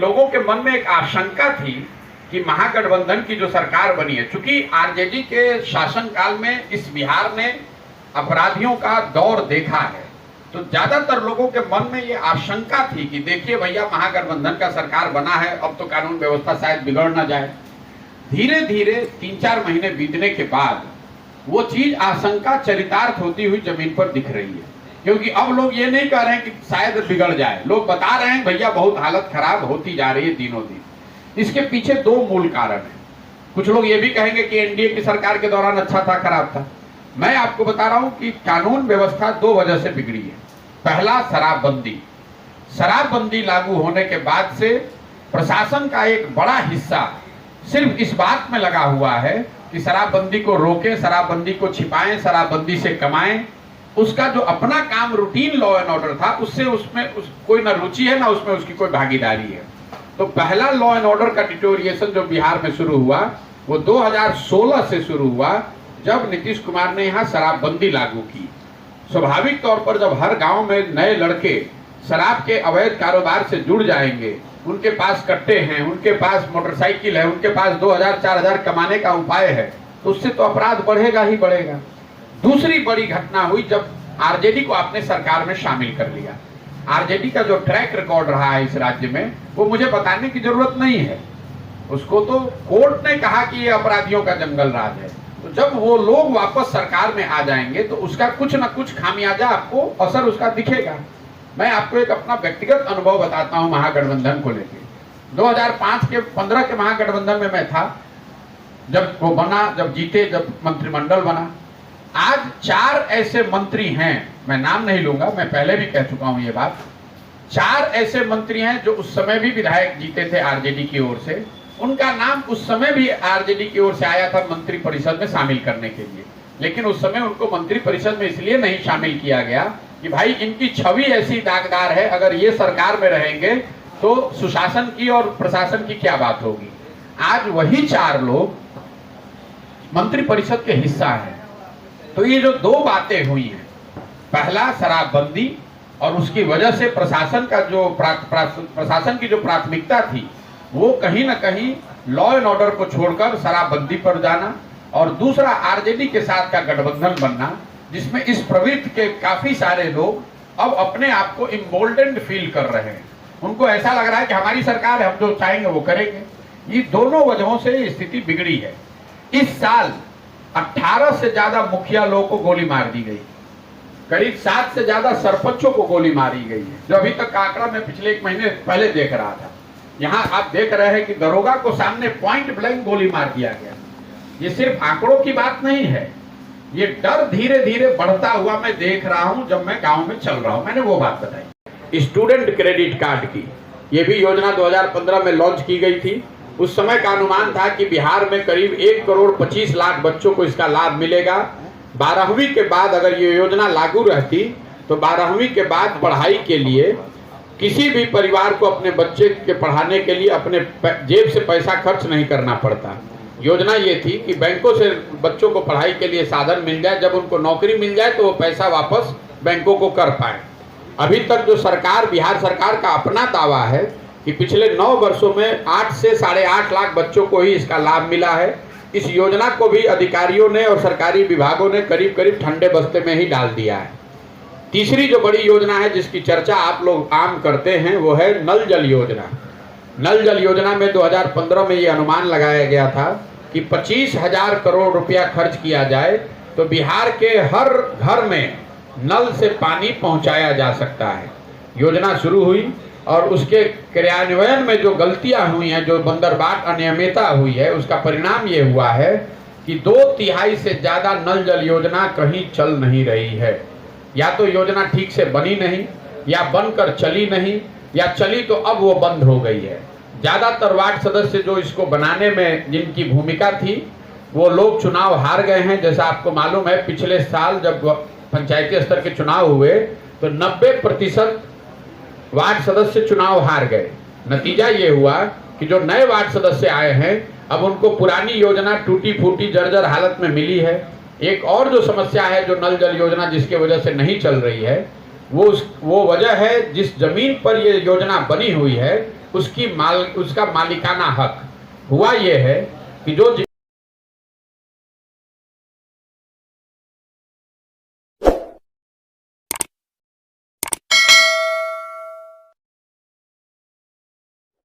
लोगों के मन में एक आशंका थी कि महागठबंधन की जो सरकार बनी है, चूंकि आरजेडी के शासनकाल में इस बिहार ने अपराधियों का दौर देखा है, तो ज्यादातर लोगों के मन में ये आशंका थी कि देखिए भैया महागठबंधन का सरकार बना है, अब तो कानून व्यवस्था शायद बिगड़ ना जाए। धीरे धीरे 3-4 महीने बीतने के बाद वो चीज आशंका चरितार्थ होती हुई जमीन पर दिख रही है, क्योंकि अब लोग ये नहीं कह रहे हैं कि शायद बिगड़ जाए, लोग बता रहे हैं भैया बहुत हालत खराब होती जा रही है दिनों दिन। इसके पीछे 2 मूल कारण है। कुछ लोग ये भी कहेंगे कि एनडीए की सरकार के दौरान अच्छा था, खराब था। मैं आपको बता रहा हूं कि कानून व्यवस्था 2 वजह से बिगड़ी है। पहला, शराबबंदी लागू होने के बाद से प्रशासन का एक बड़ा हिस्सा सिर्फ इस बात में लगा हुआ है कि शराबबंदी को रोकें, शराबबंदी को छिपाएं, शराबबंदी से कमाएं। उसका जो अपना काम रूटीन लॉ एंड ऑर्डर था, उससे कोई ना रुचि है ना उसमें उसकी कोई भागीदारी है। तो पहला लॉ एंड ऑर्डर का डिटोरिएशन जो बिहार में शुरू हुआ वो 2016 से शुरू हुआ, जब नीतीश कुमार ने यहाँ शराबबंदी लागू की। स्वाभाविक तौर पर जब हर गांव में नए लड़के शराब के अवैध कारोबार से जुड़ जाएंगे, उनके पास कट्टे हैं, उनके पास मोटरसाइकिल है, उनके पास 2000-4000 कमाने का उपाय है, तो उससे तो अपराध बढ़ेगा ही बढ़ेगा। दूसरी बड़ी घटना हुई जब आरजेडी को आपने सरकार में शामिल कर लिया। आरजेडी का जो ट्रैक रिकॉर्ड रहा है इस राज्य में, वो मुझे बताने की जरूरत नहीं है। उसको तो कोर्ट ने कहा कि ये अपराधियों का जंगल राज है। तो जब वो लोग वापस सरकार में आ जाएंगे तो उसका कुछ ना कुछ खामियाजा आपको असर उसका दिखेगा। मैं आपको एक अपना व्यक्तिगत अनुभव बताता हूं महागठबंधन को लेकर। 2005 के 15 के महागठबंधन में मैं था, जब वो बना, जब जीते, जब मंत्रिमंडल बना। आज 4 ऐसे मंत्री हैं, मैं नाम नहीं लूंगा, मैं पहले भी कह चुका हूं ये बात। 4 ऐसे मंत्री हैं जो उस समय भी विधायक जीते थे आरजेडी की ओर से। उनका नाम उस समय भी आरजेडी की ओर से आया था मंत्री परिषद में शामिल करने के लिए, लेकिन उस समय उनको मंत्री परिषद में इसलिए नहीं शामिल किया गया कि भाई इनकी छवि ऐसी दागदार है, अगर ये सरकार में रहेंगे तो सुशासन की और प्रशासन की क्या बात होगी। आज वही 4 लोग मंत्री परिषद के हिस्सा हैं। तो ये जो 2 बातें हुई हैं, पहला शराबबंदी और उसकी वजह से प्रशासन का जो प्रशासन की जो प्राथमिकता थी वो कहीं ना कहीं लॉ एंड ऑर्डर को छोड़कर शराबबंदी पर जाना, और दूसरा आरजेडी के साथ का गठबंधन बनना, जिसमें इस प्रवृत्ति के काफी सारे लोग अब अपने आप को इम्बोल्डेंड फील कर रहे हैं। उनको ऐसा लग रहा है कि हमारी सरकार है, हम जो चाहेंगे वो करेंगे। ये दोनों वजहों से स्थिति बिगड़ी है। इस साल 18 से ज्यादा मुखिया लोगों को गोली मार दी गई, करीब 7 से ज्यादा सरपंचों को गोली मारी गई है, जो अभी तक का आंकड़ा मैं पिछले 1 महीने पहले देख रहा था। यहाँ आप देख रहे हैं कि दरोगा को सामने पॉइंट ब्लैंक गोली मार दिया गया। ये सिर्फ आंकड़ों की बात नहीं है, ये डर धीरे धीरे बढ़ता हुआ मैं देख रहा हूं जब मैं गांव में चल रहा हूं। मैंने वो बात बताई स्टूडेंट क्रेडिट कार्ड की। ये भी योजना 2015 में लॉन्च की गई थी। उस समय का अनुमान था कि बिहार में करीब 1 करोड़ 25 लाख बच्चों को इसका लाभ मिलेगा। 12वीं के बाद अगर ये योजना लागू रहती तो 12वीं के बाद पढ़ाई के लिए किसी भी परिवार को अपने बच्चे के पढ़ाने के लिए अपने जेब से पैसा खर्च नहीं करना पड़ता। योजना ये थी कि बैंकों से बच्चों को पढ़ाई के लिए साधन मिल जाए, जब उनको नौकरी मिल जाए तो वो पैसा वापस बैंकों को कर पाए। अभी तक जो सरकार, बिहार सरकार का अपना दावा है कि पिछले 9 वर्षों में 8 से 8.5 लाख बच्चों को ही इसका लाभ मिला है। इस योजना को भी अधिकारियों ने और सरकारी विभागों ने करीब करीब ठंडे बस्ते में ही डाल दिया है। तीसरी जो बड़ी योजना है जिसकी चर्चा आप लोग आम करते हैं वो है नल जल योजना। नल जल योजना में 2015 में ये अनुमान लगाया गया था कि 25,000 करोड़ रुपया खर्च किया जाए तो बिहार के हर घर में नल से पानी पहुंचाया जा सकता है। योजना शुरू हुई और उसके क्रियान्वयन में जो गलतियां हुई हैं, जो बंदरबाट अनियमितता हुई है, उसका परिणाम ये हुआ है कि 2/3 से ज्यादा नल जल योजना कहीं चल नहीं रही है। या तो योजना ठीक से बनी नहीं, या बनकर चली नहीं, या चली तो अब वो बंद हो गई है। ज्यादातर वार्ड सदस्य जो इसको बनाने में जिनकी भूमिका थी वो लोग चुनाव हार गए हैं। जैसा आपको मालूम है, पिछले साल जब पंचायती स्तर के चुनाव हुए तो 90% वार्ड सदस्य चुनाव हार गए। नतीजा ये हुआ कि जो नए वार्ड सदस्य आए हैं अब उनको पुरानी योजना टूटी फूटी जर्जर हालत में मिली है। एक और जो समस्या है, जो नल जल योजना जिसके वजह से नहीं चल रही है, वो वजह है जिस जमीन पर ये योजना बनी हुई है उसका मालिकाना हक। हुआ ये है कि जो